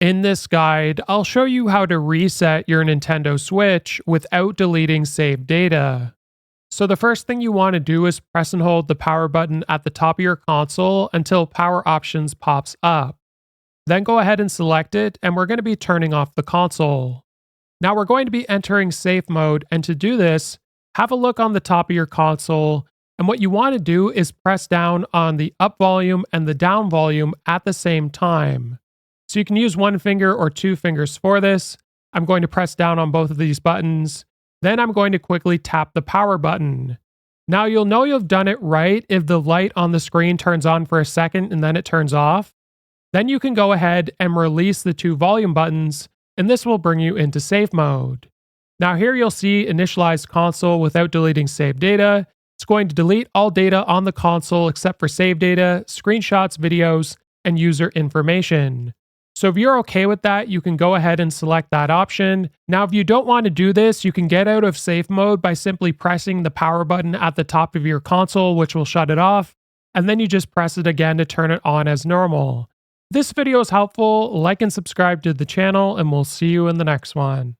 In this guide, I'll show you how to reset your Nintendo Switch without deleting saved data. So the first thing you want to do is press and hold the power button at the top of your console until power options pops up. Then go ahead and select it, and we're going to be turning off the console. Now we're going to be entering safe mode, and to do this, have a look on the top of your console, and what you want to do is press down on the up volume and the down volume at the same time. So you can use one finger or two fingers for this. I'm going to press down on both of these buttons. Then I'm going to quickly tap the power button. Now you'll know you've done it right if the light on the screen turns on for a second and then it turns off. Then you can go ahead and release the two volume buttons, and this will bring you into safe mode. Now here you'll see initialize console without deleting saved data. It's going to delete all data on the console except for saved data, screenshots, videos, and user information. So if you're okay with that, you can go ahead and select that option. Now, if you don't want to do this, you can get out of safe mode by simply pressing the power button at the top of your console, which will shut it off. And then you just press it again to turn it on as normal. If this video is helpful, like and subscribe to the channel, and we'll see you in the next one.